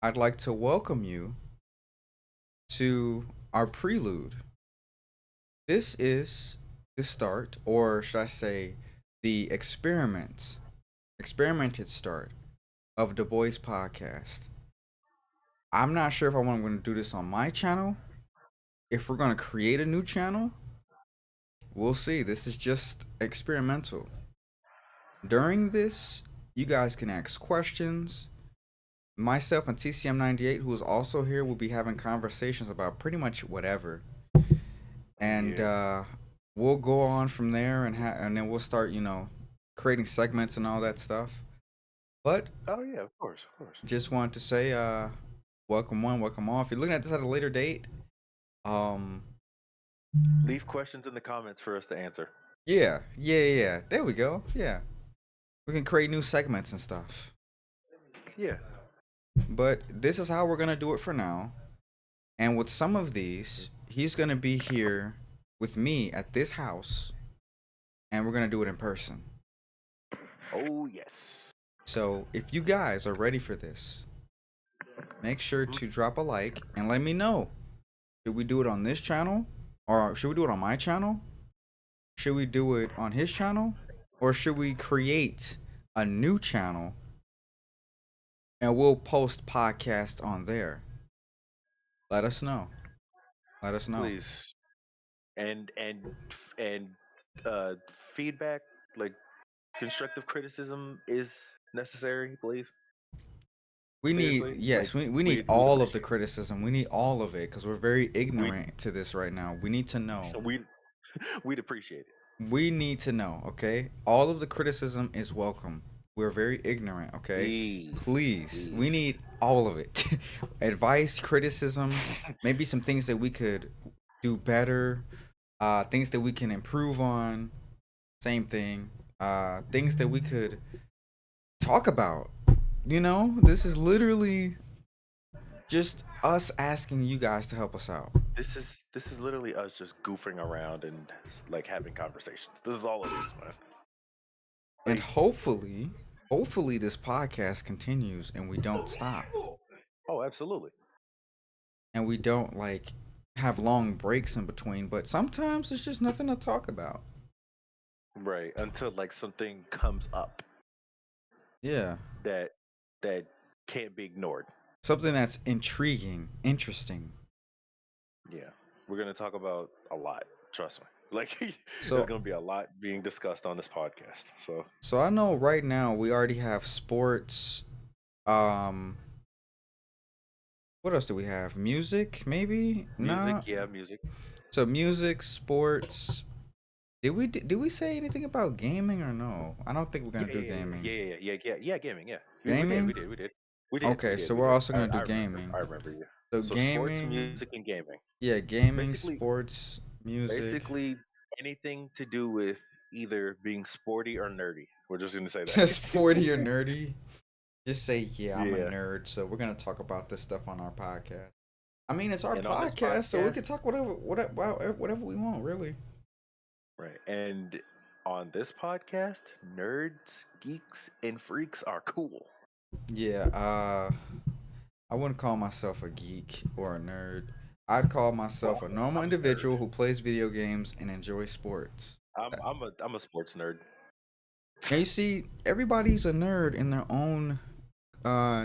I'd like to welcome you to our prelude. This is the start, or should I say, the experimented start of the Boys Podcast. I'm not sure if I'm going to do this on my channel. If we're going to create a new channel, we'll see. This is just experimental. During this, you guys can ask questions. Myself and TCM98, who is also here, will be having conversations about pretty much whatever. And Yeah. we'll go on from there, and then we'll start, creating segments and all that stuff. But Oh yeah, of course, of course. just wanted to say, welcome one, welcome all. If you're looking at this at a later date, um, Leave questions in the comments for us to answer. yeah. There we go. Yeah, we can create new segments and stuff. Yeah. But this is how we're gonna do it for now. And with some of these, he's gonna be here with me at this house, and we're gonna do it in person. Oh yes. So if you guys are ready for this, make sure to drop a like and let me know. Should we do it on this channel? Or should we do it on my channel? Should we do it on his channel? Or should we create a new channel and we'll post podcast on there? Let us know. Let us know. Please. And and uh feedback, like constructive criticism is necessary, please. We need, Seriously. Like yes, we need we'd all of the appreciate criticism. We need all of it because we're very it. ignorant to this right now. We need to know. We'd appreciate it. We need to know, okay? All of the criticism is welcome. We're very ignorant, okay? Please. Please, we Please. need all of it. Advice, criticism, maybe some things that we could do better, things that we can improve on. Same thing. Things that we could talk about. This is literally just us asking you guys to help us out. This is literally us just goofing around and like having conversations. This is all it is, man. And Like, hopefully this podcast continues and we don't stop. oh, absolutely. And we don't like have long breaks in between, but sometimes it's just nothing to talk about. Right. Until like something comes up Yeah. that that can't be ignored. Something that's intriguing, interesting. Yeah. We're gonna talk about a lot. Trust me. Like there's So gonna be a lot being discussed on this podcast. So so I know right now we already have sports. Um what else do we have? Music, maybe? music, Nah. yeah, music. So music, sports. Did we say anything about gaming or no? I don't think we're Yeah, gonna do yeah, gaming. yeah, yeah, yeah, yeah, yeah, gaming, yeah. We did, we Gaming? did, we did. We did, we Okay, did, so we we're did. also gonna do I remember. gaming. I remember you. So So sports, gaming, music, and gaming. yeah, gaming, Basically sports, music. basically anything to do with either being sporty or nerdy. We're just gonna say that. Sporty or nerdy. Just say, yeah, I'm a Yeah. nerd, so we're gonna talk about this stuff on our podcast. I mean, it's our And on this podcast, so we podcast, can talk whatever we want, really. right. And on this podcast, nerds, geeks, and freaks are cool. Yeah, I wouldn't call myself a geek or a nerd. I'd call myself Well, a normal I'm a nerd. individual who plays video games and enjoys sports. I'm a sports nerd. And you see, everybody's a nerd in their own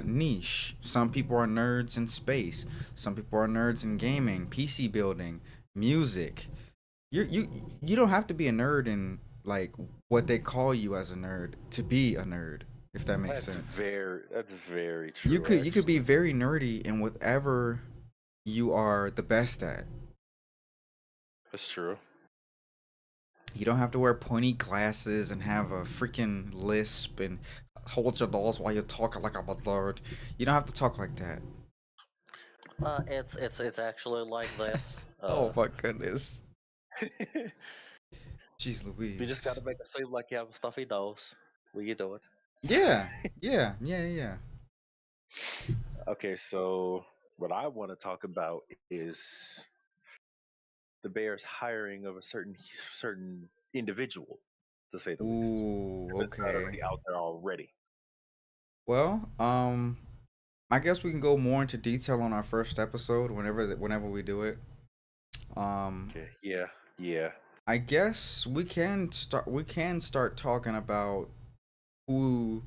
niche. Some people are nerds in space. Some people are nerds in gaming, PC building, music. You don't have to be a nerd in like what they call you as a nerd to be a nerd, if that makes sense. That's very You true, could you could be actually. very nerdy in whatever you are the best at. That's true. You don't have to wear pointy glasses and have a freaking lisp and hold your nose while you're talking like I'm a nerd. You don't have to talk like that. It's actually like this. Oh my goodness. You Jeez You just Louise. gotta make it seem like you have a stuffy nose when you do it. Yeah, yeah. Okay, so what I want to talk about is the Bears hiring of a certain individual, to say the least. Ooh, If it's not okay. already out there already. Well, I guess we can go more into detail on our first episode whenever we do it. Um, Okay. Yeah. Yeah. I guess we can start talking about who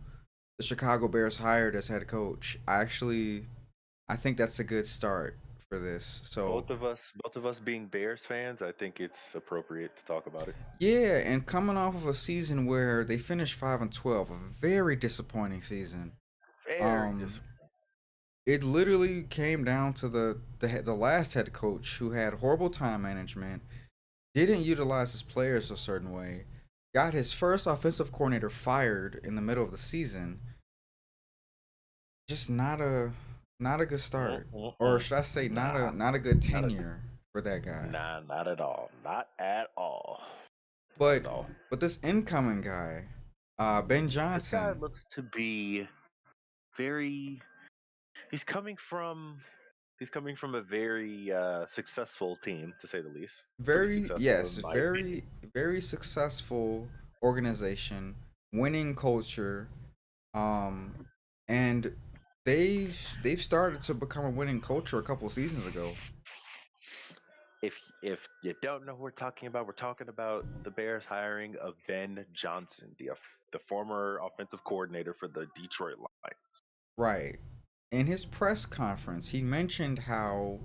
the Chicago Bears hired as head coach. I think that's a good start for this. So Both of us being Bears fans, I think it's appropriate to talk about it. yeah, and coming off of a season where they finished 5-12, a very disappointing season. Very Um, it literally came down to the last head coach who had horrible time management, didn't utilize his players a certain way, got his first offensive coordinator fired in the middle of the season. Just not a good start, or Mm-mm-mm. should I say, Nah, not a good not a, tenure for that guy. nah, not at all. Not at all. Not But at all. this incoming guy, Ben This guy Johnson, looks to be very. He's coming from. He's coming from a very successful team, to say the least. Pretty very successful, yes, in my opinion. very successful organization, winning culture, um, and they've started to become a winning culture a couple seasons ago. If you don't know who we're talking about the Bears hiring of Ben Johnson, the former offensive coordinator for the Detroit Lions. Right. In his press conference, he mentioned how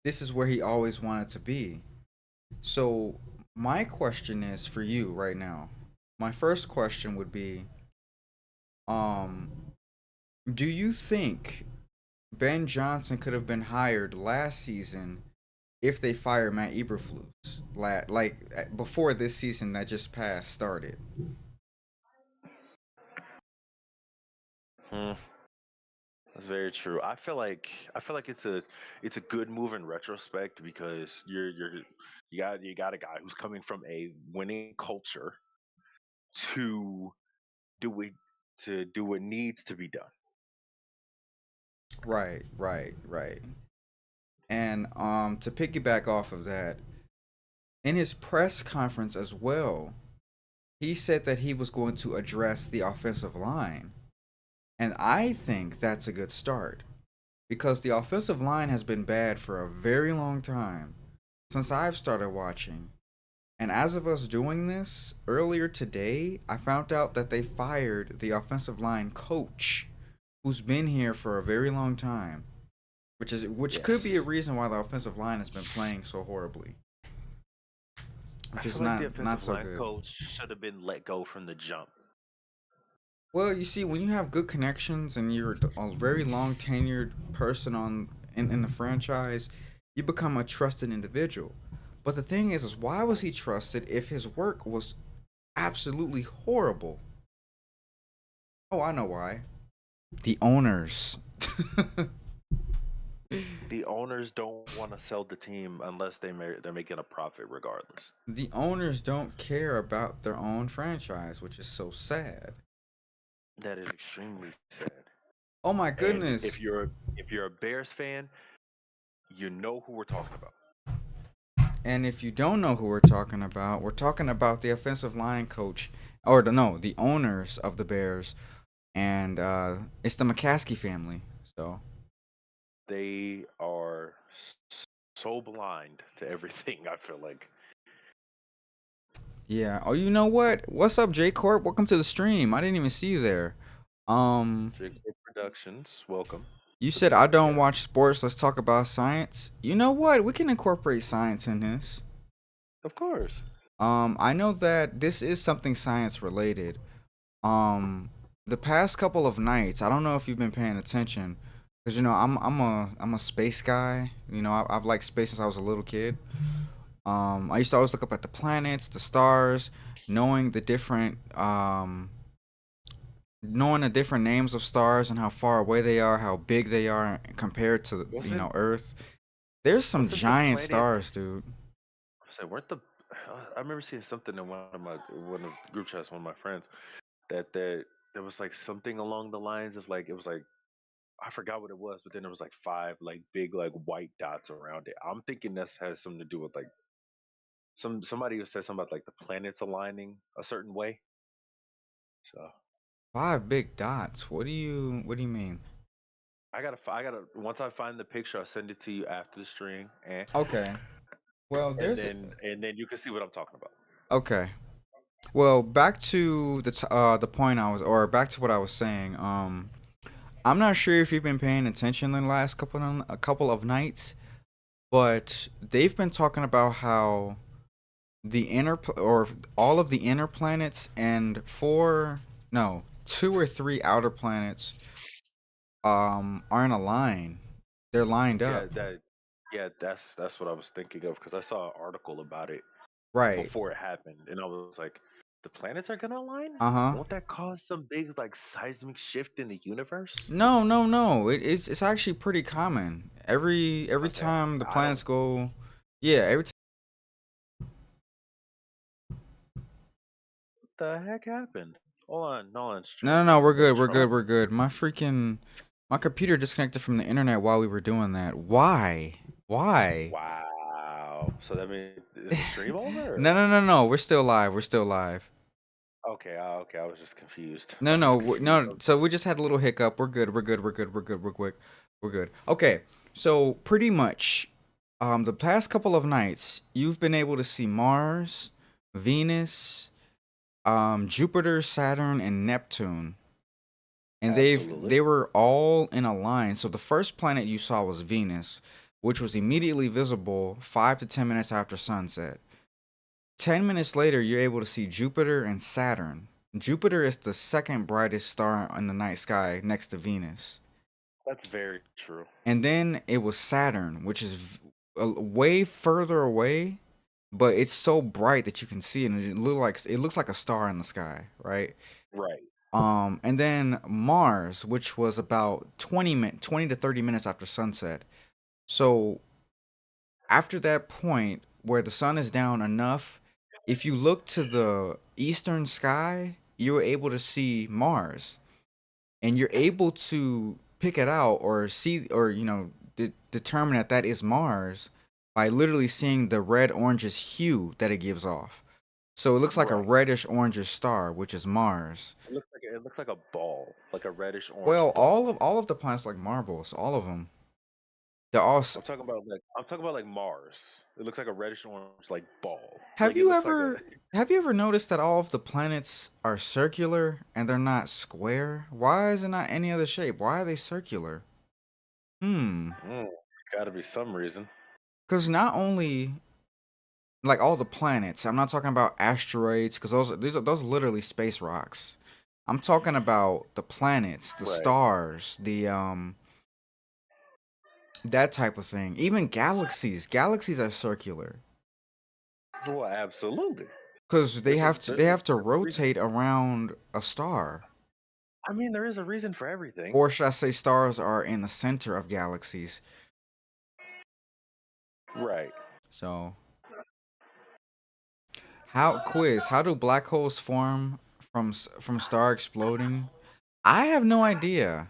this is where he always wanted to be. So, my question is for you right now. My first question would be, um, do you think Ben Johnson could have been hired last season if they fired Matt Eberflus, before this season that just passed started? Hmm, that's very true. I feel like it's a good move in retrospect because you got a guy who's coming from a winning culture to do it to do what needs to be done. Right, right, right. And to piggyback off of that, in his press conference as well, he said that he was going to address the offensive line. And I think that's a good start because the offensive line has been bad for a very long time since I've started watching. And as of us doing this, earlier today, I found out that they fired the offensive line coach who's been here for a very long time, which could be a Yes. reason why the offensive line has been playing so horribly, I which is feel like the not offensive so line good. coach should have been let go from the jump. Well, you see, when you have good connections and you're a very long tenured person in the franchise, you become a trusted individual. But the thing is why was he trusted if his work was absolutely horrible? Oh, I know why. The owners. The owners don't want to sell the team unless they're making a profit regardless. The owners don't care about their own franchise, which is so sad. That is extremely sad. Oh my And goodness. if you're a Bears fan, you know who we're talking about. And if you don't know who we're talking about the offensive line coach, or the owners of the Bears, and it's the McCaskey family. So They are so blind to everything. I feel like yeah. Oh, you know what? What's up, J Corp? Welcome to the stream. I didn't even see you there. Um, Jacob Productions. Welcome you to the said I don't podcast. watch sports. Let's talk about science. You know what? We can incorporate science in this. Of course. I know that this is something science related. Um, the past couple of nights, I don't know if you've been paying attention, because I'm a space guy. I've liked space since I was a little kid. I used to always look up at the planets, the stars, knowing the different names of stars and how far away they are, how big they are compared to Wasn't Earth. There's some wasn't the giant stars, planets? dude. So weren't the? I remember seeing something in one of the group chats, one of my friends, that there was like something along the lines of like it was like I forgot what it was, but then there was like five like big like white dots around it. I'm thinking this has something to do with like somebody who said something about like the planets aligning a certain way. So Five big dots. What do you mean? I gotta. Once I find the picture, I'll send it to you after the stream, Okay. Well, and there's then you can see what I'm talking about. okay. Well, back to the point I was, or back to what I was saying. I'm not sure if you've been paying attention in the last a couple of nights, but they've been talking about how the or all of the inner planets and two or three outer planets are in a line. They're lined Yeah, up. that's what I was thinking of because I saw an article about it Right. before it happened, and I was like, the planets are gonna align? Uh-huh. Won't that cause some big like seismic shift in the universe? No, no, no. It's actually pretty common. Every I said, time the I don't. planets go, yeah, every What the heck happened? Hold on, No, no, stream. no, we're Is that good. We're good. Trump? We're good. My computer disconnected from the internet while we were doing that. Why? Why? Wow. So that means is the stream over? No, no, no, no. We're still live. We're still live. Okay, okay. I was just confused. I No, was just no, confused. no. So we just had a little hiccup. We're good. We're good. We're good. We're good. We're good. We're good. Okay. So pretty much, the past couple of nights, you've been able to see Mars, Venus, Jupiter, Saturn, and Neptune. And Absolutely. they were all in a line. So the first planet you saw was Venus, which was immediately visible 5 to 10 minutes after sunset. 10 minutes later, you're able to see Jupiter and Saturn. Jupiter is the second brightest star in the night sky next to Venus. That's very true. And then it was Saturn, which is way further away, but it's so bright that you can see it, and it looks like a star in the sky, right? Right. And then Mars, which was about 20 to 30 minutes after sunset. So after that point where the sun is down enough, if you look to the eastern sky, you're able to see Mars, and you're able to pick it out or see, or determine that that is Mars by literally seeing the red orangish hue that it gives off. So it looks like a Right. reddish orangish star, which is Mars. It looks like a ball, like a reddish orange Well, ball. all of the planets like marbles, all of them. They're all. I'm talking about like Mars. It looks like a reddish orange like ball. Have Like it you looks like a ever have you ever noticed that all of the planets are circular and they're not square? Why is it not any other shape? Why are they circular? Hmm. Got to be some reason. Because not only like all the planets, I'm not talking about asteroids, because those are literally space rocks. I'm talking about the planets, the Right. stars, the that type of thing. Even galaxies. Galaxies are circular. Well, absolutely. Because There's a they there's a, have to there's a reason. rotate around a star. I mean, there is a reason for everything. Or should I say stars are in the center of galaxies. Right. So how do black holes form from star exploding? I have no idea.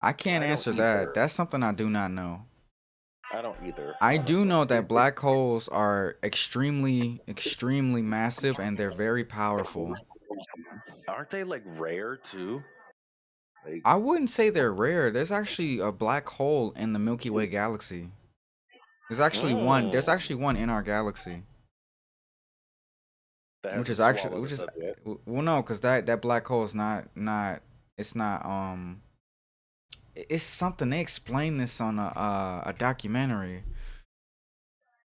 I can't I don't answer that. either. That's something I do not know. I don't either. I do Honestly, know that black holes are extremely massive and they're very powerful. aren't they like rare too? Like, I wouldn't say they're rare. There's actually a black hole in the Milky Way galaxy. mm, There's actually one in our galaxy, that which is hasn't actually swallowed us up yet. well, no, because that black hole is not it's not it's something they explain this on a documentary.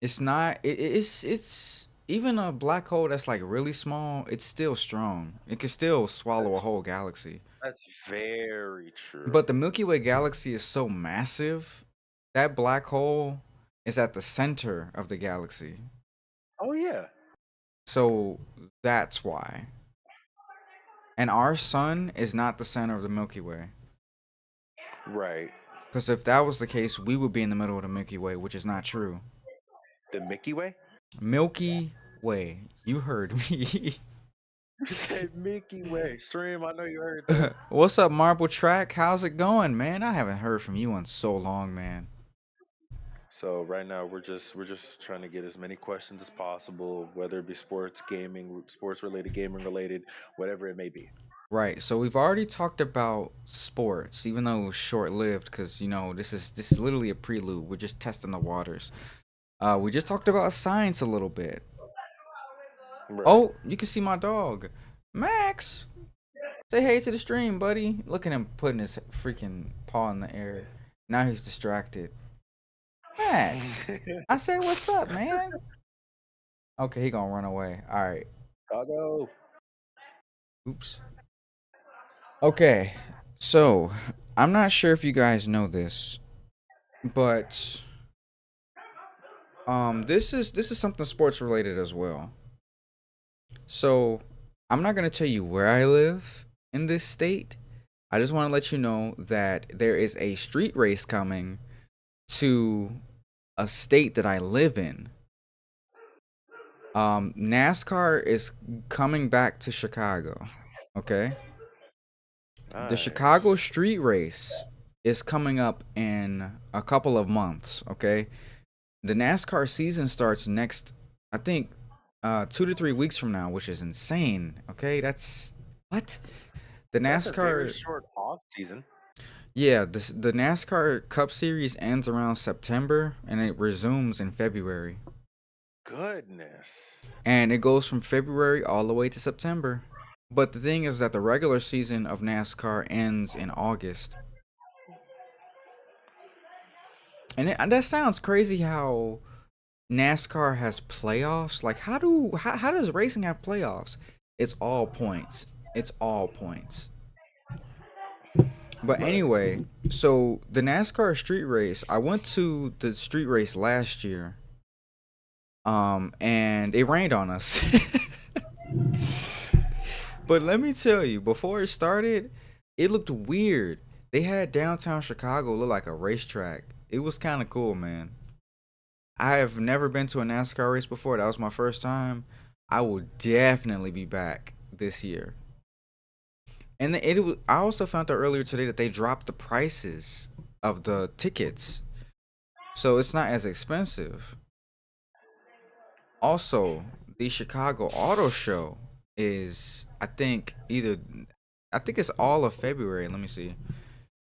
It's not it's even a black hole that's like really small. It's still strong. It can still swallow a That's whole galaxy. that's very true. But the Milky Way galaxy is so massive. That black hole is at the center of the galaxy. Oh yeah. So that's why. And our sun is not the center of the Milky Way. Right. Because if that was the case, we would be in the middle of the Milky Way, which is not true. The Milky Way. Milky Way. You heard me. You said Milky Way. Stream. I know you heard that. What's up, Marble Track? How's it going, man? I haven't heard from you in so long, man. So right now we're just trying to get as many questions as possible, whether it be sports, gaming, sports related, gaming related, whatever it may be. Right. So we've already talked about sports, even though it was short lived, because this is literally a prelude. We're just testing the waters. We just talked about science a little bit. Right. Oh, you can see my dog, Max. Say hey to the stream, buddy. Look at him putting his freaking paw in the air. Now he's distracted. Max, I said, what's up, man? Okay, he gonna run away. All right. Doggo. Oops. Okay, so I'm not sure if you guys know this, but this is something sports related as well. So I'm not gonna tell you where I live in this state. I just want to let you know that there is a street race coming to a state that I live in. NASCAR is coming back to Chicago. Okay. The Nice. Chicago street race is coming up in a couple of months. Okay. The NASCAR season starts next, I think, 2 to 3 weeks from now, which is insane. Okay. That's what? The That's a very NASCAR, short off season. yeah, the NASCAR Cup Series ends around September and it resumes in February. Goodness. And it goes from February all the way to September. But the thing is that the regular season of NASCAR ends in August. And that sounds crazy how NASCAR has playoffs. Like how does racing have playoffs? It's all points. It's all points. But Right. anyway, so the NASCAR street race, I went to the street race last year. And it rained on us. But let me tell you, before it started, it looked weird. They had downtown Chicago look like a racetrack. It was kind of cool, man. I have never been to a NASCAR race before. That was my first time. I will definitely be back this year. And I also found out earlier today that they dropped the prices of the tickets, so it's not as expensive. Also, the Chicago Auto Show is, I think it's all of February. Let me see.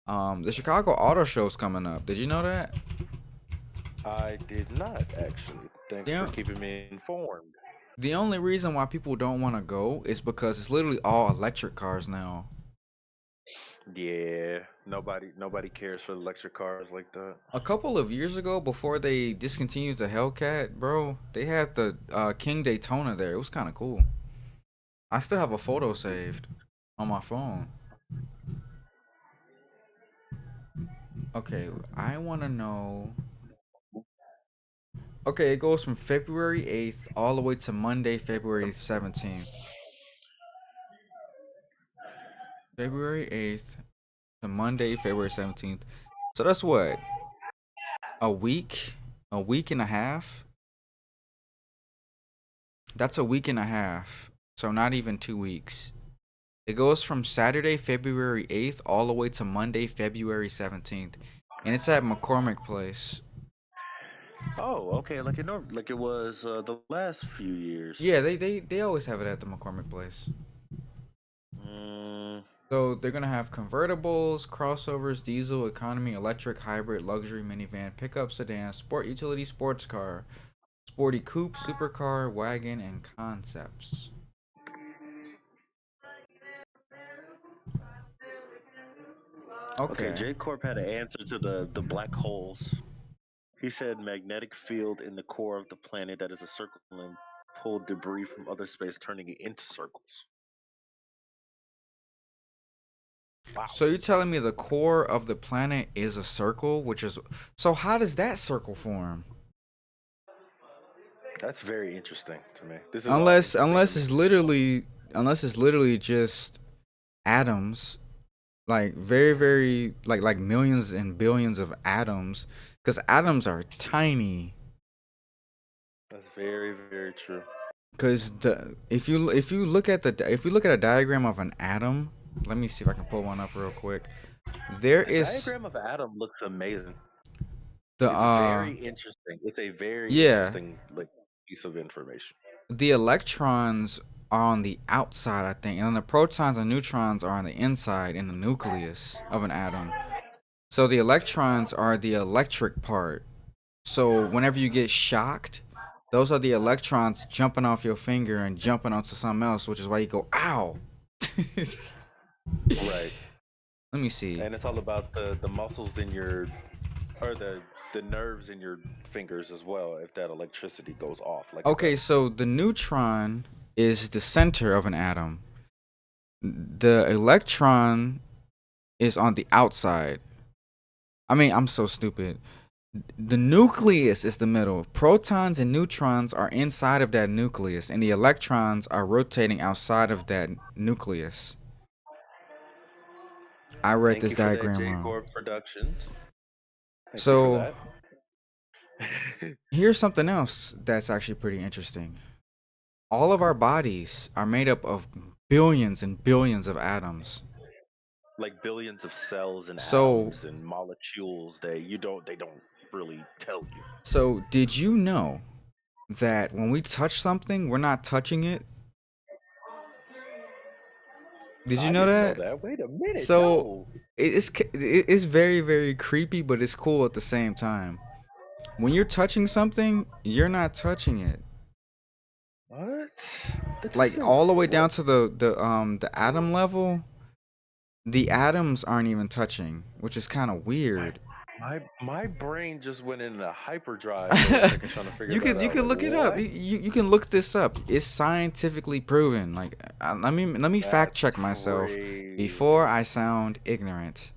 The Chicago Auto Show's coming up. Did you know that? I did not actually. Thanks for Yeah. keeping me informed. The only reason why people don't want to go is because it's literally all electric cars now. Yeah. Nobody cares for electric cars like that. A couple of years ago, before they discontinued the Hellcat, bro, they had the King Daytona there. It was kind of cool. I still have a photo saved on my phone. Okay, I want to know. Okay, it goes from February 8th all the way to Monday, February 17th. February 8th to Monday, February 17th. So that's what? A week? A week and a half? That's a week and a half. So not even 2 weeks. It goes from Saturday, February 8th all the way to Monday, February 17th. And it's at McCormick Place. Oh, okay. Like it was the last few years. Yeah, they always have it at the McCormick Place. Mm, So they're gonna have convertibles, crossovers, diesel, economy, electric, hybrid, luxury, minivan, pickup, sedan, sport utility, sports car, sporty coupe, supercar, wagon, and concepts. okay, Okay. J Corp had an answer to the black holes. He said magnetic field in the core of the planet that is a circle and pull debris from other space, turning it into circles. Wow, So you're telling me the core of the planet is a circle, which is so how does that circle form? that's very interesting to me. This is all Unless interesting to unless me. it's literally unless it's literally just atoms, like very like millions and billions of atoms, because atoms are tiny. That's very, very true. Because the if you look at a diagram of an atom, let me see if I can pull one up real quick. There A is diagram of Adam looks amazing. the It's very interesting. It's a very yeah, interesting like piece of information. the electrons are on the outside, I think, and then the protons and neutrons are on the inside in the nucleus of an atom. So the electrons are the electric part. So whenever you get shocked, those are the electrons jumping off your finger and jumping onto something else, which is why you go, ow. Right. Let me see. And it's all about the muscles in your, or the nerves in your fingers as well. If that electricity goes off, like it Okay, does. so the neutron is the center of an atom. The electron is on the outside. I mean, I'm so stupid. The nucleus is the middle. Protons and neutrons are inside of that nucleus, and the electrons are rotating outside of that nucleus. I read Thank this you for that, diagram J wrong. Corp Productions. Thank you for So that. here's something else that's actually pretty interesting. All of our bodies are made up of billions and billions of atoms. Like billions of cells and So, atoms and molecules that they don't really tell you. so did you know that when we touch something, we're not touching it? Did you I know didn't know that? that. Wait a minute, So no. it's very very creepy, but it's cool at the same time. When you're touching something, you're not touching it. What? That Like doesn't. all the way What? down to the atom level, the atoms aren't even touching, which is kind of My weird. my brain just went into hyperdrive for a second trying to figure you that could you out. could Like look it up. what? You can look this up. It's scientifically proven. Like let me fact That's check myself before crazy. I sound ignorant.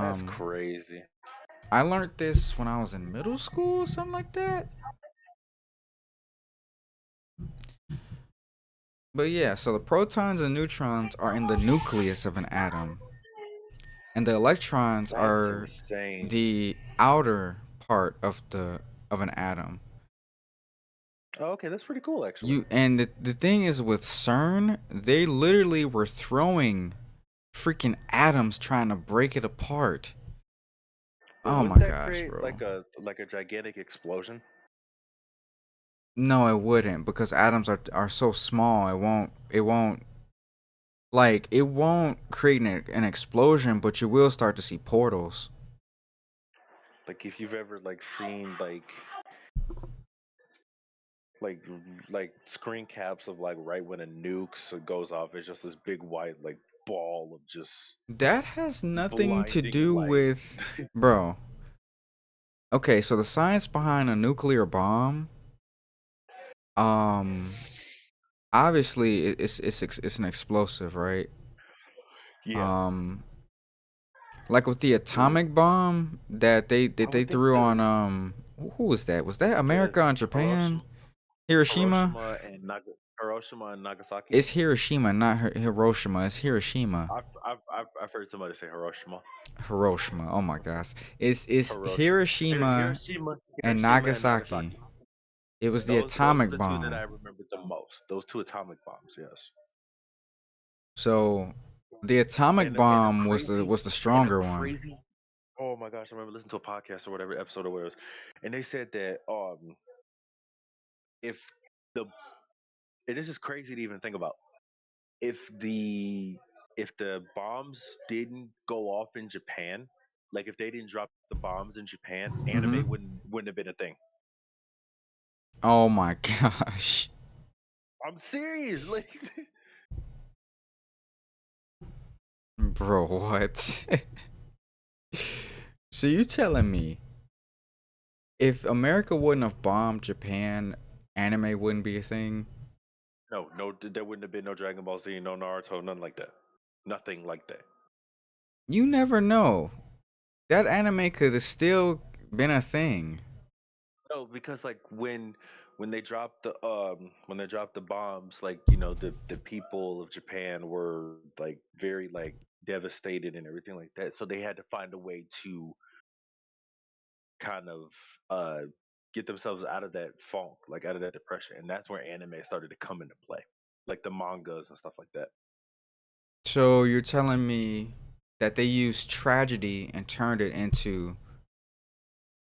That's Um, crazy. I learned this when I was in middle school, something like that. But yeah, so the protons and neutrons are in the nucleus of an atom, and the electrons That's are insane. the outer part of an atom. Oh, okay, that's pretty cool actually. You and the thing is with CERN, they literally were throwing freaking atoms trying to break it apart. But Oh wouldn't my that gosh, create bro. like a gigantic explosion? No, it wouldn't because atoms are so small. It won't like it won't create an explosion, but you will start to see portals. Like if you've ever like seen like like screen caps of like right when a nuke goes off, it's just this big white like ball of just That has nothing to blinding do light. with, bro. Okay, so the science behind a nuclear bomb, um, obviously it's an explosive, right? Yeah. Um, like with the The atomic bomb I that they would think threw the on who was that? Was that the America and Japan? Hiroshima Hiroshima? Hiroshima and Hiroshima and Nagasaki. It's Hiroshima, not Hiroshima. It's Hiroshima. I've heard somebody say Hiroshima. Hiroshima. Oh my gosh. It's Hiroshima. Hiroshima and Hiroshima and Nagasaki. Nagasaki. It was the Those are atomic the two that I bomb. remember the most. Those two atomic bombs, yes. So the atomic And bomb was the a stronger one. crazy. Oh my gosh! I remember listening to a podcast or whatever episode it was, and they said that if the and this is crazy to even think about, if the bombs didn't go off in Japan, like if they didn't drop the bombs in Japan, Mm-hmm. anime wouldn't have been a thing. Oh my gosh. I'm serious. Like Bro, what? So you telling me if America wouldn't have bombed Japan, anime wouldn't be a thing? no, there wouldn't have been no Dragon Ball Z, no Naruto, nothing like that. Nothing like that. You never know. That anime could have still been a thing. No, because like when they dropped the bombs, like the people of Japan were like very like devastated and everything like that. So they had to find a way to kind of uh get themselves out of that funk, like out of that depression, and that's where anime started to come into play, like the mangas and stuff like that. So you're telling me that they used tragedy and turned it into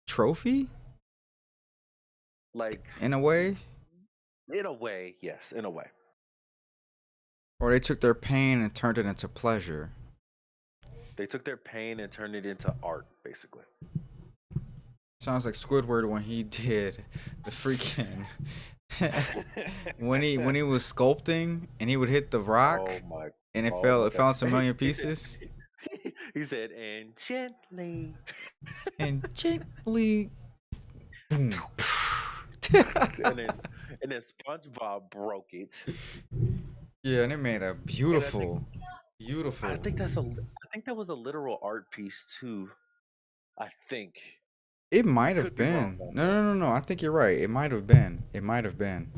trophy Like in a way? In a way, yes, in a way. Or they took their pain and turned it into pleasure. They took their pain and turned it into art, basically. Sounds like Squidward when he did the freaking when he was sculpting and he would hit the Oh rock my, and it oh fell my it fell God. into a million pieces He said, and gently. and gently boom. and then and then SpongeBob broke it. Yeah, and it made a And I think beautiful. I think that was a literal art piece too. I think. It might have Could be wrong been. on No, that. no, no, no. I think you're right. It might have been. It might have been.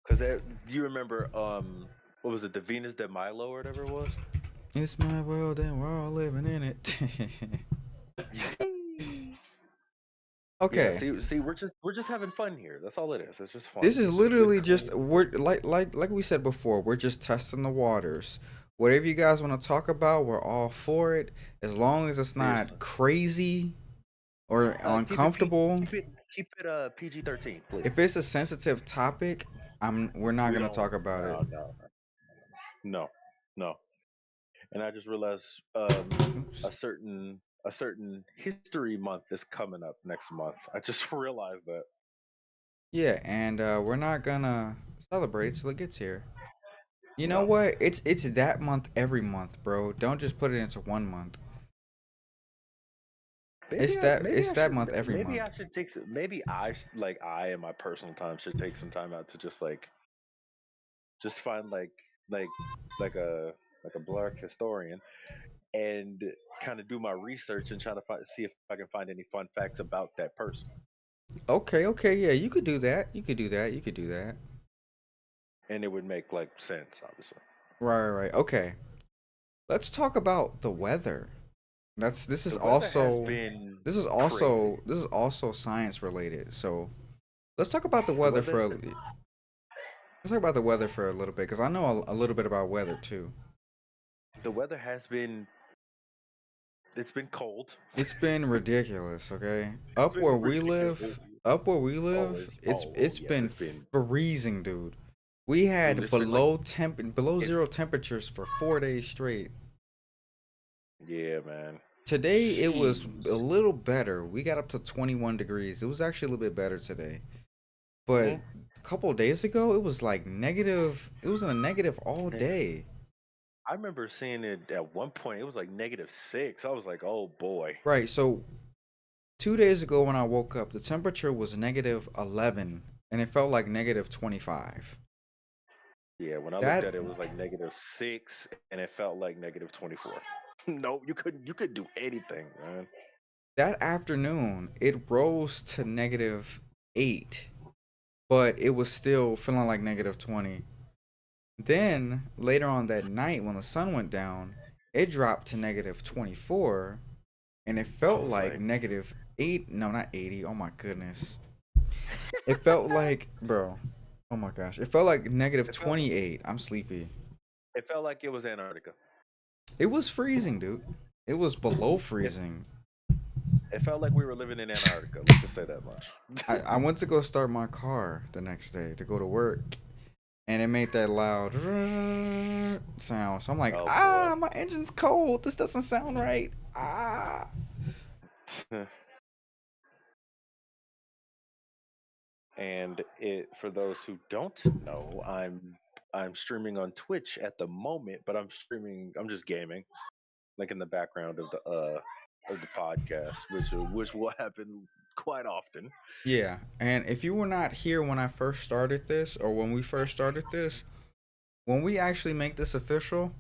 Cause do you remember what was it, the Venus de Milo or whatever it was? It's my world and we're all living in it. Yeah, Okay. see, we're just having fun here. That's all it is. It's just fun. This is It's just good, literally just clean. we're like we said before, we're just testing the waters. Whatever you guys want to talk about, we're all for it. As long as it's not Seriously. crazy or Keep it uncomfortable. keep it PG-13, please. If it's a sensitive topic, we're not We gonna don't. talk about it. No, no. And I just realized Oops. a certain history month is coming up next month. I just realized that. Yeah, and we're not gonna celebrate it till it gets here. You know No. what? It's that month every month, bro. Don't just put it into one month. Maybe It's I that should month every maybe month. I should take maybe I in my personal time should take some time out to just find like like a like a black historian and kind of do my research and try to see if I can find any fun facts about that person. Okay, okay, yeah, you could do that. You could do that. You could do that. And it would make like sense, obviously. Right, right, right. Okay. Let's talk about the weather. This is The weather has also been crazy. this is also science related. So let's talk about the The weather weather for let's talk about the weather for a little bit because I know a little bit about weather too. the weather has been it's been cold. It's been ridiculous, okay? It's been ridiculous. Up where we Oh, live, oh it's yes, been it's been freezing, dude. We dude. had It's been like below it. zero temperatures for 4 days straight. Yeah, man. Today it was Jeez. a little better. We got up to 21 degrees. It was actually a little bit better today. But Hmm. a couple of days ago, it was like negative. It was in the negative all And day. I remember seeing it at one point. It was like -6. I was like, oh boy. Right. So 2 days ago when I woke up, the temperature was negative 11 and it felt like negative 25. Yeah, when I looked That at it, it was like -6, and it felt like -24. No, you couldn't. You could do anything, man. that afternoon, it rose to negative 8, but it was still feeling like negative 20. Then later on that night when the sun went down, it dropped to negative 24 and it I felt was like like, negative 8, no, not 80. Oh my goodness. It felt like, bro, oh my gosh. It felt like negative it felt. 28. I'm sleepy. It felt like it was Antarctica. It was freezing, dude. It was below It, freezing. it felt like we were living in Antarctica. Let's just say that much. I went to go start my car the next day to go to work, and it made that loud sound. So I'm like, Oh boy. my engine's cold. This doesn't sound right. Ah. And it for those who don't know, I'm streaming on Twitch at the moment, but I'm streaming. I'm just gaming, like in the background of the podcast, which will happen quite often. Yeah, and if you were not here when I first started this, or when we first started this, when we actually make this official,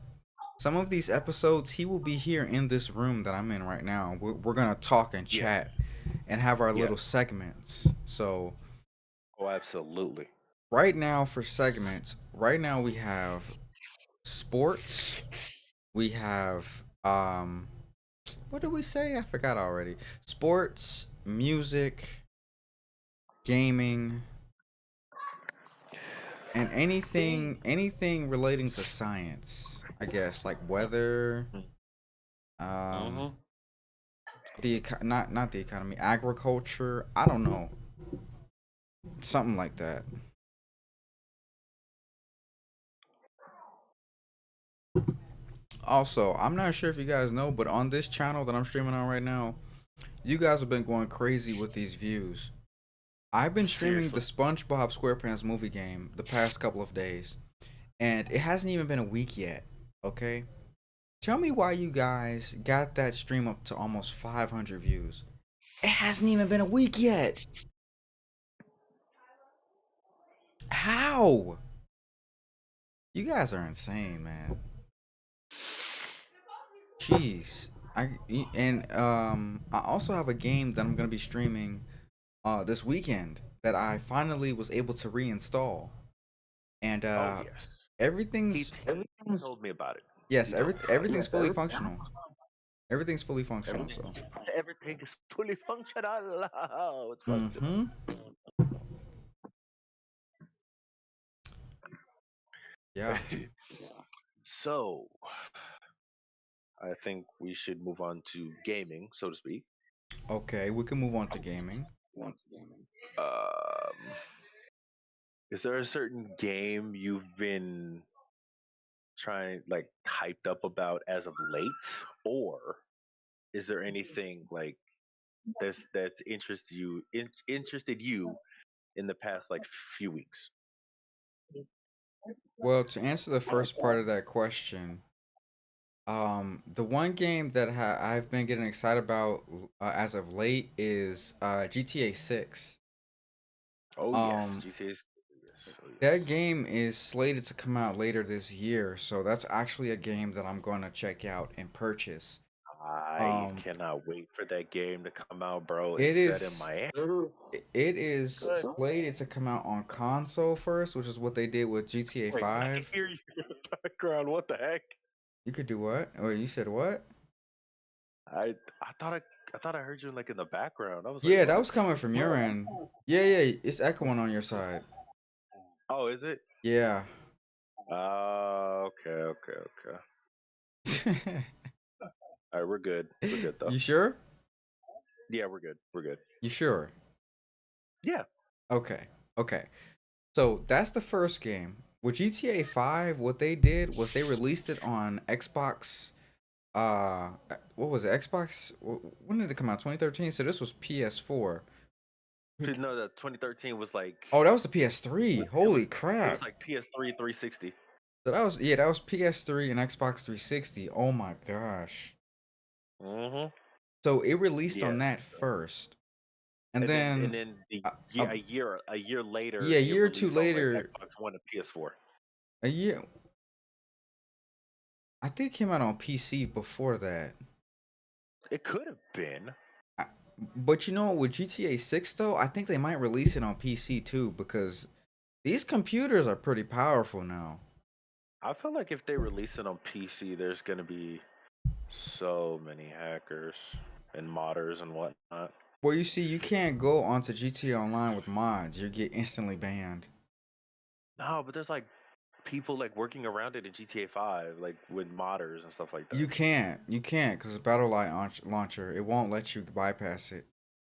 some of these episodes, he will be here in this room that I'm in right now. We're gonna talk and Yes, chat and have our little yes. segments. So Oh, absolutely. right now for segments, right now we have sports. We have what did we say? I forgot already. Sports, music, gaming, and They. anything relating to science. I guess like weather, um Mm-hmm. not the economy, agriculture. I don't know, something like that. Also, I'm not sure if you guys know, but on this channel that I'm streaming on right now, you guys have been going crazy with these views. I've been streaming the Seriously. SpongeBob SquarePants movie game the past couple of days, and it hasn't even been a week yet. Okay, tell me why you guys got that stream up to almost 500 views. It hasn't even been a week yet. How? You guys are insane, man. Jeez. I also have a game that I'm gonna be streaming this weekend that I finally was able to reinstall. And Oh yes. everything's He told me about it. yes, He told me about it. everything's fully functional. Everything's fully functional, so. Everything is fully functional. Oh, it's functional. Mm-hmm. Yeah. So, I think we should move on to gaming, so to speak. Okay, we can move on to gaming. Um, is there a certain game you've been trying, like, hyped up about as of late, or is there anything like that's interested you in the past like few weeks? Well, to answer the first part of that question, the one game that I've been getting excited about as of late is GTA 6. Oh yes, Um, GTA. Yes, oh that yes. game is slated to come out later this year, so that's actually a game that I'm going to check out and purchase. I Um, cannot wait for that game to come out, bro. It's it set in is Miami. it is Good. slated to come out on console first, which is what they did with GTA Wait, I can 5. hear you in the background. What the heck? You could do what? Or you said what? I thought I heard you like in the background. I was like, Yeah, that what? was coming from your end. Yeah, yeah, it's echoing on your side. Oh, is it? Yeah. Okay, okay, okay. All right, we're good. We're good though. You sure? Yeah, we're good. We're good. You sure? Yeah. Okay. Okay. So that's the first game. With GTA 5, what they did was they released it on Xbox. What was it? Xbox? When did it come out? 2013. So this was PS4. No, the 2013 was like Oh, that was the PS3. it was Holy it was crap! like PS3 360. So that was PS3 and Xbox 360. Oh my gosh! Mm-hmm. So it released Yeah. on that first, and And then then uh, yeah, uh, a year later yeah, a it year or two released on like later, Xbox One and PS4. a year. I think it came out on PC before that. It could have been. I, but you know, with GTA 6 though, I think they might release it on PC too because these computers are pretty powerful now. I feel like if they release it on PC, there's gonna be so many hackers and modders and whatnot. Well, you see, you can't go onto GTA Online with mods. You get instantly banned. No, but there's like people like working around it in GTA 5, like with modders and stuff like that. You can't, because the Battle Light launcher, it won't let you bypass it.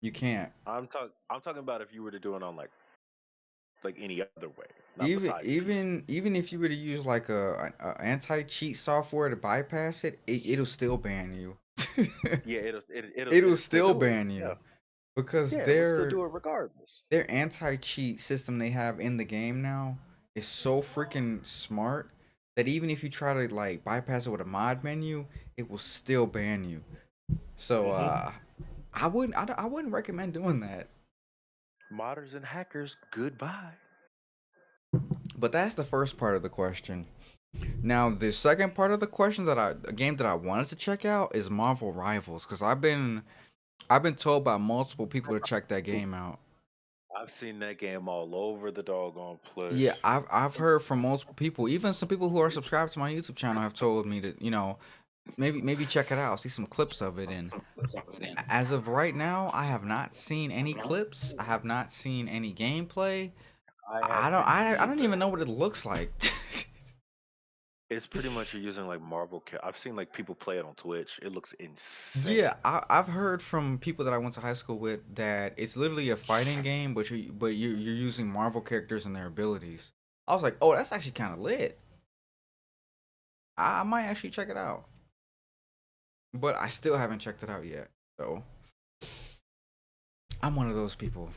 You can't. I'm talking about if you were to do it on like any other way, not Even besides PC. even even if you were to use like a anti cheat software to bypass it, it'll still ban you. Yeah, It'll it'll still still do it. ban Yeah, you because yeah, it'll still their do it regardless. their anti cheat system they have in the game now is so freaking smart that even if you try to like bypass it with a mod menu, it will still ban you. So Hmm. I wouldn't recommend doing that. Modders and hackers, goodbye. But that's the first part of the question. Now, the second part of the question a game that I wanted to check out is Marvel Rivals because I've been told by multiple people to check that game out. I've seen that game all over the doggone place. Yeah, I've heard from multiple people, even some people who are subscribed to my YouTube channel have told me to, maybe check it out, see some clips of it. And as of right now, I have not seen any clips. I have not seen any gameplay. I I don't haven't I, I don't even either. know what it looks like. It's pretty much you're using like I've seen like people play it on Twitch. It looks insane. Yeah, I've heard from people that I went to high school with that it's literally a fighting game, but you're using Marvel characters and their abilities. I was like, oh, that's actually kind of lit. I might actually check it out, but I still haven't checked it out yet. So I'm one of those people.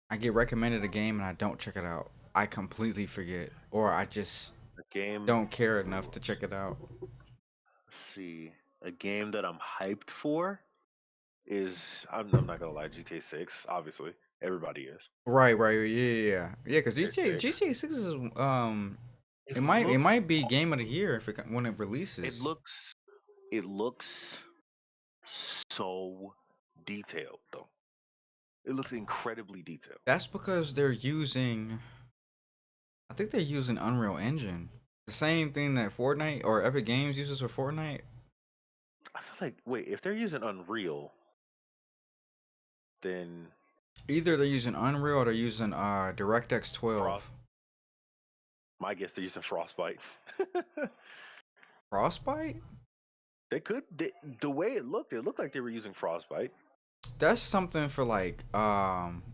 I get recommended a game and I don't check it out. I completely forget, or I just A game. don't care enough to check it out. Let's see. A game that I'm hyped for is I'm not gonna lie, GTA 6. Obviously, everybody is. Right, right, yeah. Because GTA 6. GTA 6 is It it looks. might be game of the year if when it It releases. looks. It looks so detailed, though. It looks incredibly detailed. That's because they're using. I think they're using Unreal Engine, the same thing that Fortnite or Epic Games uses for Fortnite. I feel like wait, if they're using Unreal, then Either they're using Unreal or they're using DirectX 12. my guess they're using Frostbite. Frostbite? They could. The way it looked like they were using Frostbite. That's something for like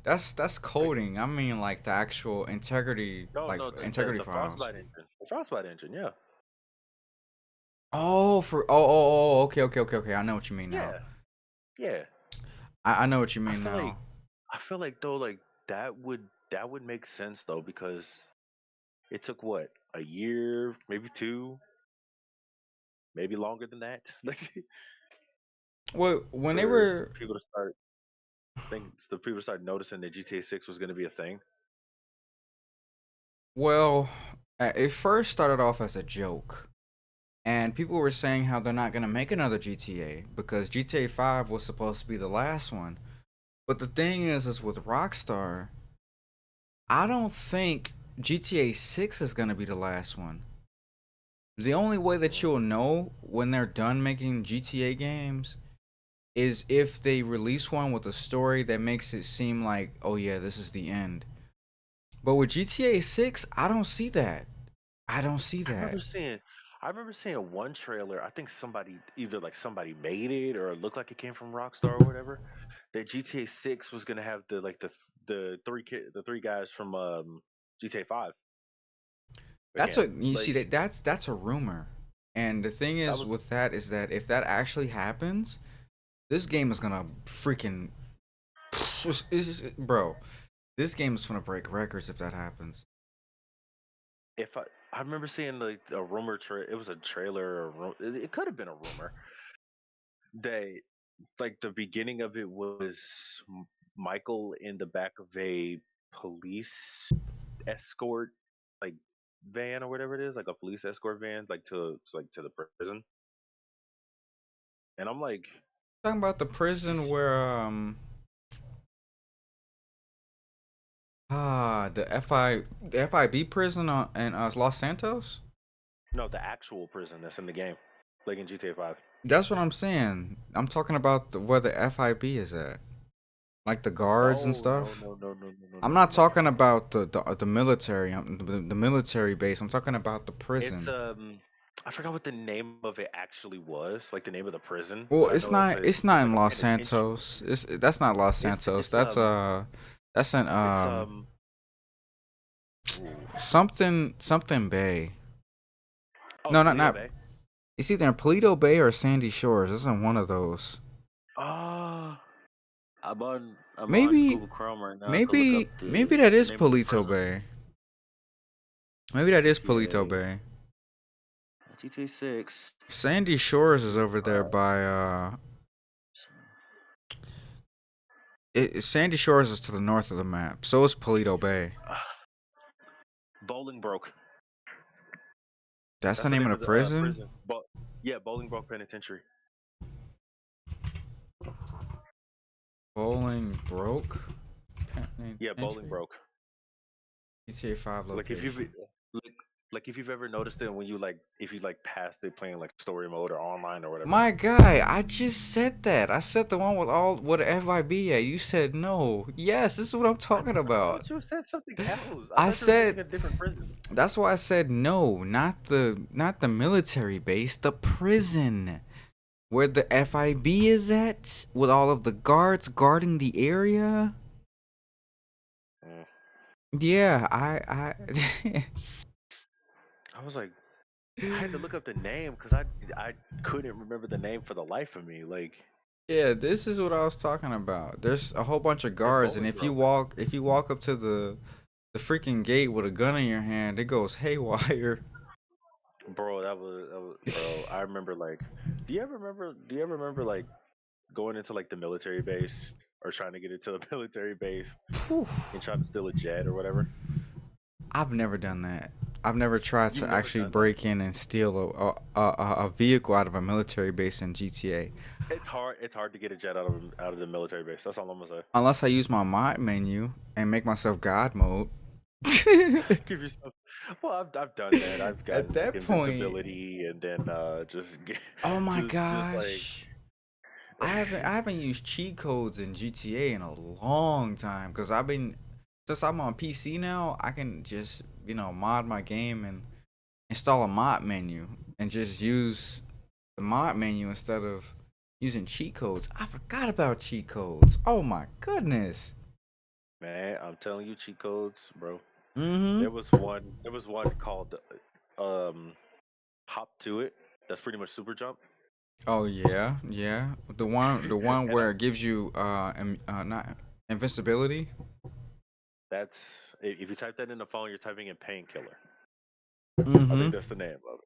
that's Like, coding. I mean like the actual integrity no, like no, integrity the files. Frostbite engine. The Frostbite engine, yeah. Oh, for okay. I know what you mean now. Yeah, yeah. I know what you I mean feel like now. I feel like though like that would make sense though because it took what a year, maybe two, maybe longer than that, like Well, when they for were people to start the people to start noticing that GTA 6 was going to be a thing. well, it first started off as a joke. And people were saying how they're not gonna make another GTA because GTA 5 was supposed to be the last one. But the thing is with Rockstar, I don't think GTA 6 is gonna be the last one. The only way that you'll know when they're done making GTA games is if they release one with a story that makes it seem like, oh yeah, this is the end. But with GTA 6, I don't see that. I don't see I remember that. seeing I remember seeing one trailer. I think somebody either like somebody made it or it looked like it came from Rockstar or whatever. That GTA 6 was gonna have the three guys from GTA 5 That's again. a you see Like that's a rumor. And the thing that is was with that is that if that actually happens, this game is gonna freaking bro. This game is gonna break records if that happens. if I remember seeing like a rumor it was a trailer or it could have been a rumor that like the beginning of it was Michael in the back of a police escort like van or whatever it is, like a police escort van, like to the prison. And I'm like, Talking about the prison this where the FIB prison in Los Santos. no, the actual prison that's in the game, like in GTA 5. That's what I'm saying. I'm talking about where the FIB is at, like the guards and No, stuff. I'm no, not no, talking no, no. about the military, the military base. I'm talking about the It's prison. I forgot what the name of it actually was, like the name of the prison, Well, but I know it's it's not like in a Los penitentiary. Santos. That's not Los It's Santos. it's That's an it's ooh. something Bay. Oh, No, Toledo not. Bay. It's either in Paleto Bay or Sandy Shores. This isn't one of those. Ah, I'm on Maybe Google Chrome right now to look up maybe that the is name of the Paleto prison. Bay. Maybe that is Paleto GTA Bay. GTA 6. Sandy Shores is over there by Sandy Shores is to the north of the map. So is Paleto Bay. Bolingbroke. That's the That's the name name of of the the prison? prison. But yeah, Bolingbroke Penitentiary. Bolingbroke Yeah, Penitentiary. Bolingbroke. GTA 5 Like if you've location. like, like if you've ever noticed it when you like if you like passed it playing like story mode or online or whatever. My guy, I just said that. I said the one with all with the FIB at. You said no. Yes, this is what I'm talking I about. thought you said something else. I I thought you were saying said a different prison. that's why I said no, not the military base, the prison where the FIB is at with all of the guards guarding the area. Mm. Yeah, I I was like, I had to look up the name because I couldn't remember the name for the life of me. Like Yeah, this is what I was talking about. There's a whole bunch of it's guards, and if you Bolingbroke. walk up to the freaking gate with a gun in your hand, it goes haywire. Bro, that was bro. I remember like, Do you ever remember like going into like the military base or trying to get into the military base Whew. and trying to steal a jet or whatever? I've never done that. I've never tried You've to never actually done that. break in and steal a vehicle out of a military base in GTA. It's hard. It's hard to get a jet out of the military base. That's all I'm gonna Unless I use my mod menu and make myself God mode. say. Give yourself. Well, I've done that. I've At gotten like that point, invincibility and then just get oh my just like gosh. I haven't used cheat codes in GTA in a long time because I've been since I'm on PC now, I can just, mod my game and install a mod menu and just use the mod menu instead of using cheat codes. I forgot about cheat codes. Oh my goodness. man. I'm telling you, cheat codes, bro. Mm-hmm. There was one called um hop to it. That's pretty much super jump. Oh yeah, yeah. The one And where it gives you not invincibility. that's if you type that in the phone, you're typing in painkiller. I Mm-hmm. think that's the name of it.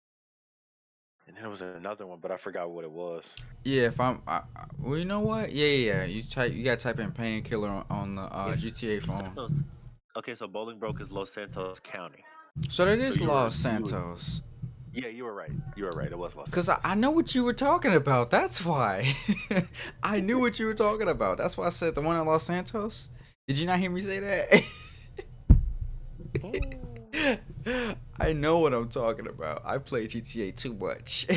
And then there was another one, but I forgot what it was. Yeah, if well, you know what? Yeah. You gotta type in painkiller on the It's GTA Los phone. Santos. Okay, so Bolingbroke is Los Santos County. So that So is Los Santos. yeah, you were right. You were right. It was Los Cause Santos. I know what you were talking about. That's why. I knew what you were talking about. That's why I said the one in Los Santos. Did you not hear me say that? I know what I'm talking about. I play GTA too much.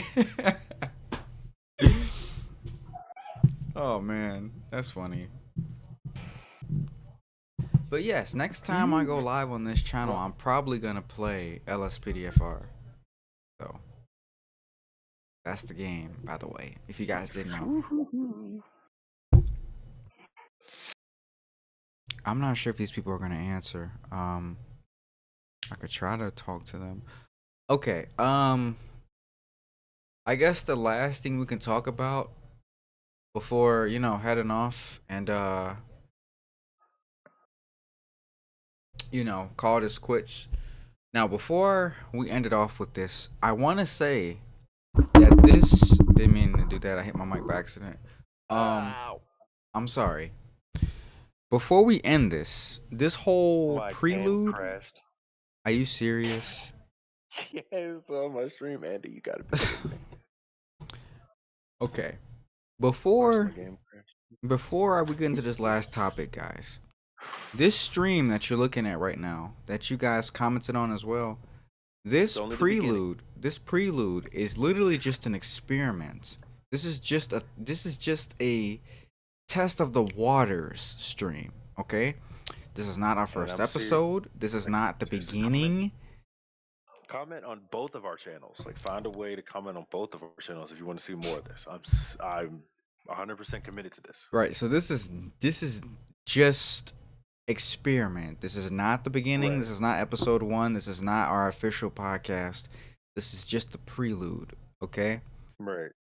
Oh man, that's funny. But yes, next time I go live on this channel, I'm probably gonna play LSPDFR. So that's the game, by the way, if you guys didn't know. I'm not sure if these people are gonna answer. I could try to talk to them. Okay. I guess the last thing we can talk about before heading off and call this quits. Now, before we end it off with this, I want to say that this didn't mean to do that. I hit my mic by accident. Ow! I'm sorry. Before we end this whole My game prelude. crashed. Are you serious? Yes, on my stream, Andy. You gotta be kidding me. Okay. Watch my Before game crash. we get into this last topic, guys. This stream that you're looking at right now, that you guys commented on as well, this only the beginning. prelude is literally just an experiment. This is just a test of the waters stream, okay? This is not our first I'm serious. episode. This is not the Just beginning. Comment on both of our channels. Like, find a way to comment on both of our channels if you want to see more of this. I'm 100% committed to this. Right. So this is just experiment. This is not the beginning. Right. This is not episode 1. This is not our official podcast. This is just the prelude, okay? Right.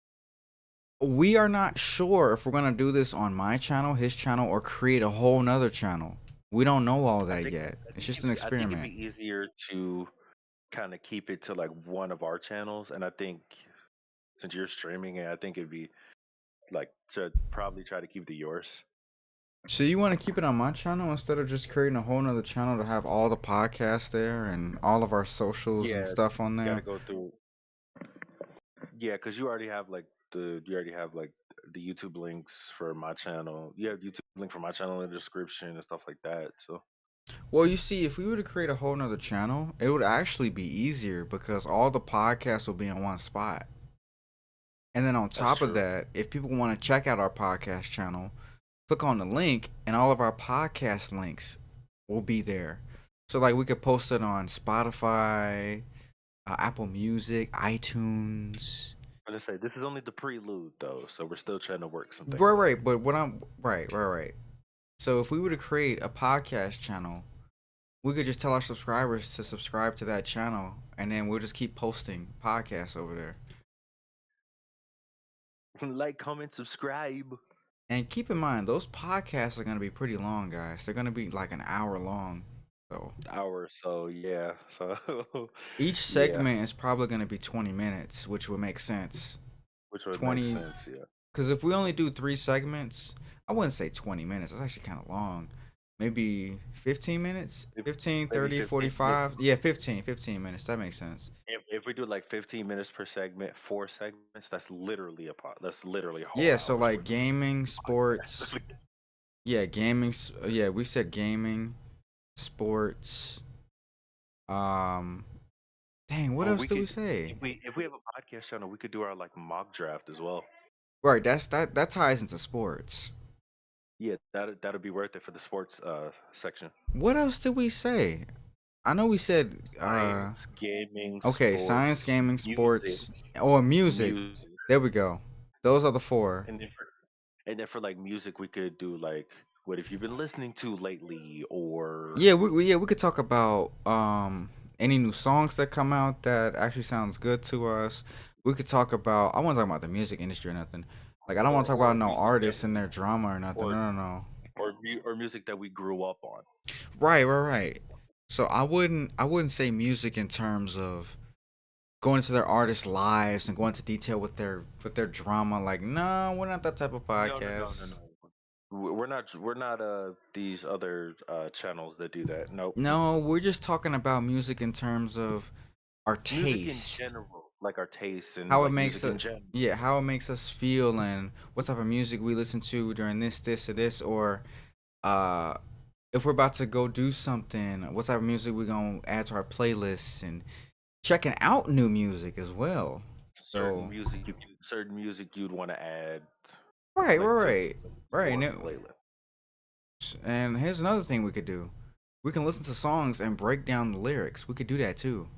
We are not sure if we're going to do this on my channel, his channel, or create a whole nother channel. We don't know all that yet. It's just an I think experiment. it'd be easier to kind of keep it to like one of our channels, and I think since you're streaming it, I think it'd be like to probably try to keep it yours. So you want to keep it on my channel instead of just creating a whole nother channel to have all the podcasts there and all of our socials and stuff on You there? gotta go through. Yeah, because you already have like the YouTube links for my channel. You have YouTube link for my channel in the description and stuff like that. So Well, you see, if we were to create a whole nother channel, it would actually be easier because all the podcasts will be in one spot. And then on top of true. that, if people want to check out our podcast channel, click on the link and all of our podcast links will be there. So like we could post it on Spotify, Apple Music, iTunes. I'm gonna say this is only the prelude though, so we're still trying to work something. Right. But what I'm right. So if we were to create a podcast channel, we could just tell our subscribers to subscribe to that channel, and then we'll just keep posting podcasts over there. Like, comment, subscribe. And keep in mind, those podcasts are gonna be pretty long, guys. They're gonna be like an hour long. So Hour or so, yeah. So each yeah, segment is probably gonna be 20 minutes, which would make sense. which would make 20, sense, yeah. because if we only do 3 segments, I wouldn't say 20 minutes. That's actually kind of long. Maybe 15 minutes? If, 15, maybe 30, 15. Maybe, 45? Yeah, 15 minutes. That makes sense. if we do like 15 minutes per segment, 4 segments, that's literally that's literally a whole Yeah, so hour's like worth of gaming, sports. podcast. Yeah, gaming. Yeah, we said gaming, sports. Um, dang, what Or else we did we could, say? if we have a podcast channel, we could do our like mock draft as well. Right, that ties into sports. Yeah, that'll be worth it for the sports section. What else did we say? I know we said Science, gaming, okay, science, sports, gaming, music, sports, or music. music, There we go. Those are the four. and then for like music, we could do like what have you been listening to lately, or Yeah, we could talk about any new songs that come out that actually sounds good to us. We could talk about I want to talk about the music industry or nothing. Like I don't want to talk or about no music that artists and their drama or nothing. or No, no, no. or music that we grew up on. Right. So I wouldn't say music in terms of going into their artists' lives and going into detail with their drama. Like, no, we're not that type of No. podcast. We're not these other channels that do that. Nope. No, we're just talking about music in terms of our Music in taste, general, like our tastes and how it like makes music in us, general. yeah, how it makes us feel, and what type of music we listen to during this, or this, or uh, if we're about to go do something, what type of music we gonna add to our playlists, and checking out new music as well. Certain So, music you certain music you'd want to add right, like to right, right. your And playlist. here's another thing we could do. We can listen to songs and break down the lyrics. We could do that too.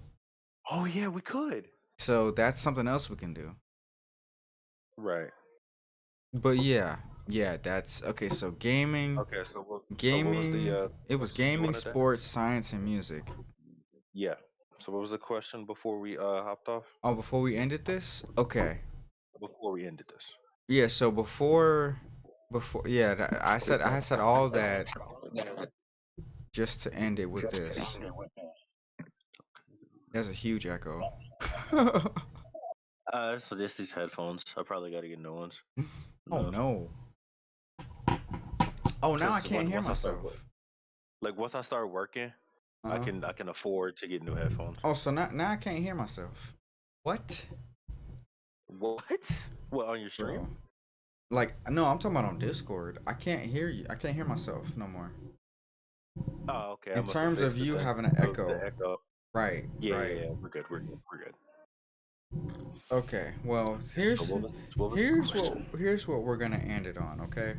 Oh yeah, we could. So that's something else we can do. Right. But yeah, that's okay. So gaming, Okay. So what was the it was question you gaming, wanted to? sports, science, and music. Yeah. So what was the question before we hopped off? Oh, before we ended this, okay. Before we ended this. Yeah, so before yeah, I said all that just to end it with this. There's a huge echo. So just these headphones. I probably got to get new ones. Oh No. no. Oh, now I Because can't hear once I start myself. like once I start working, I Uh-huh. can afford to get new headphones. Oh, so now I can't hear myself. What? What? What on your stream? Bro. Like no, I'm talking about on Discord. I can't hear you. I can't hear myself no more. Oh, okay. I In must have terms of fixed it you then. having an So echo. the echo. Right, Yeah, right. yeah. We're good. We're good. Okay. Well, So here's what was the here's what question? here's what we're gonna end it on. Okay.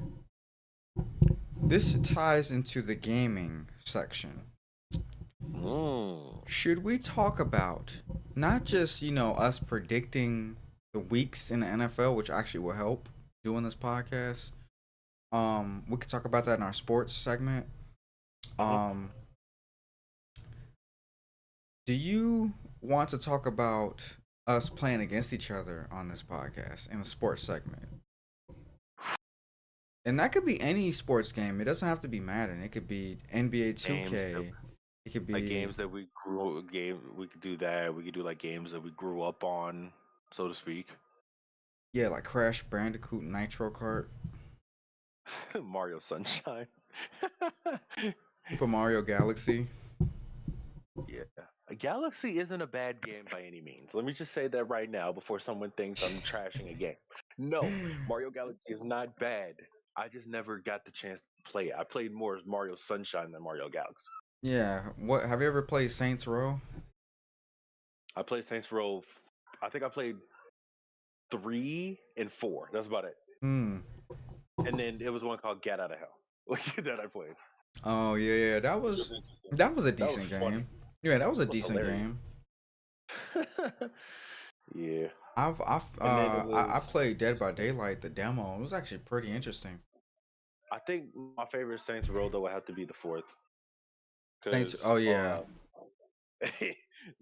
This ties into the gaming section. Should we talk about not just us predicting the weeks in the NFL, which actually will help doing this podcast? We could talk about that in our sports segment. Um, do you want to talk about us playing against each other on this podcast in the sports segment? And that could be any sports game. It doesn't have to be Madden. It could be NBA Games that 2K. It could like be games that we grew game. We could do that. We could do like games that we grew up on, so to speak. yeah, like Crash Bandicoot Nitro Kart, Mario Sunshine. Super Mario Galaxy. Yeah. Galaxy isn't a bad game by any means. Let me just say that right now before someone thinks I'm trashing a game. No, Mario Galaxy is not bad. I just never got the chance to play it. I played more Mario Sunshine than Mario Galaxy. Yeah, what have you ever played Saints Row? I played Saints Row. I think I played 3 and 4. That's about it. Hmm. And then it was one called Get Out of Hell that I played. Oh yeah, that Which was interesting. that was a That was decent funny. game. Yeah, that was a It was decent hilarious. game. Yeah. I And then it played Dead by was. Daylight, the demo. It was actually pretty interesting. I think my favorite Saints Row though would have to be the fourth, Thanks. Cause Oh yeah.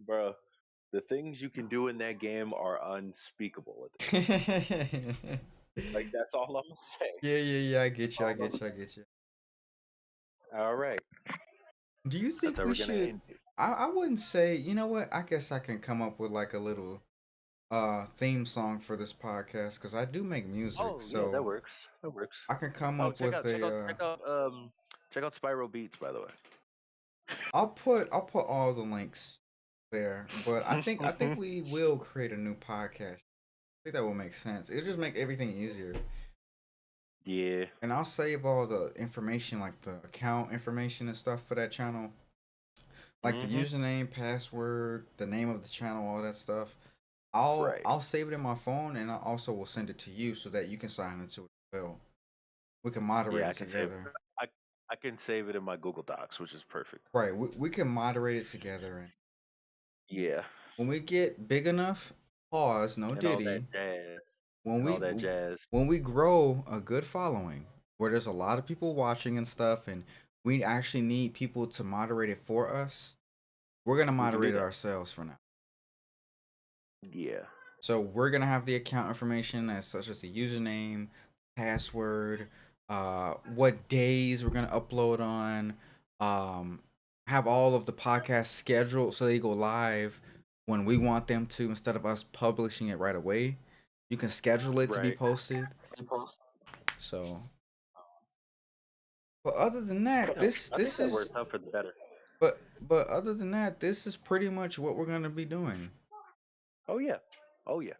bro, the things you can do in that game are unspeakable. Yeah, Like that's all I'm gonna say. yeah. I get That's you. I all get you. I get you. All right, Do you that's think how we we're gonna should? end it. I wouldn't say. You know what? I guess I can come up with like a little theme song for this podcast because I do make music, Oh yeah, that so works. That works. I can come Oh, up with a. check out Spiral Beats, by the way. I'll put all the links there, but I think we will create a new podcast. I think that will make sense. It'll just make everything easier. Yeah. And I'll save all the information, like the account information and stuff for that channel, like the Mm-hmm. username, password, the name of the channel, all that stuff. I'll Right. I'll save it in my phone, and I also will send it to you so that you can sign into it as well. We can moderate Yeah, it together. I I can save it in my Google Docs, which is perfect. Right, we can moderate it together, and Yeah. when we get big enough, pause, no And all that diddy. jazz. When And all we that jazz. when we grow a good following, where there's a lot of people watching and stuff, and we actually need people to moderate it for us, we're gonna We can do moderate it that. ourselves for now. Yeah. So we're gonna have the account information as such as the username, password, what days we're gonna upload on, um, have all of the podcasts scheduled so they go live when we want them to instead of us publishing it right away. You can schedule it to be Right. posted. So, but other than that, Yeah. this I think this that works is out for the better. but other than that, this is pretty much what we're gonna be doing. Oh yeah. Oh yeah.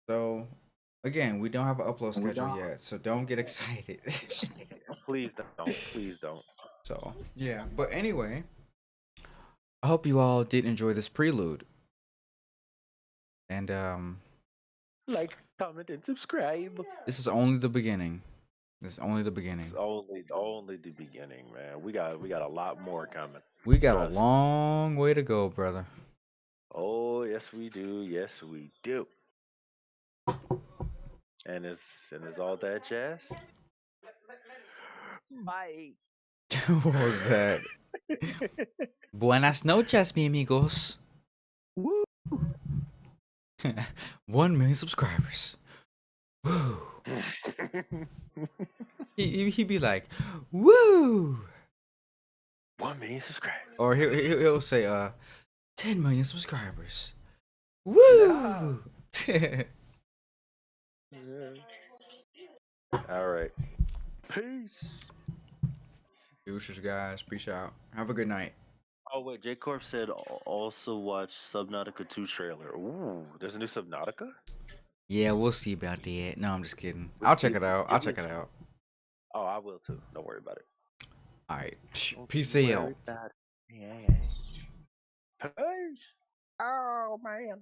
So again, we don't have an upload schedule yet, so don't get excited. Please don't. Please don't. So yeah, but anyway, I hope you all did enjoy this prelude, and Like, comment, and subscribe. this is only the beginning. This is only the It's beginning. only the beginning, man. We got a lot more coming. We got a Trust. long way to go, brother. Oh yes we do. Yes we do. And it's all that jazz. Bye. What was that? Buenas noches, mi amigos. Woo. 1 million subscribers. Woo. He'd be like, woo, 1 million subscribers. or he'll say 10 million subscribers. Woo. All right. Peace. Deuces, guys. Peace out. Have a good night. Oh wait, J Corp said also watch Subnautica 2 trailer. Ooh, there's a new Subnautica? Yeah, we'll see about that. No, I'm just kidding. We'll I'll check see. it out. I'll check it out. Oh, I will too. Don't worry about it. All right. Don't Peace you out. worry about it. Yes. Peace. Oh man.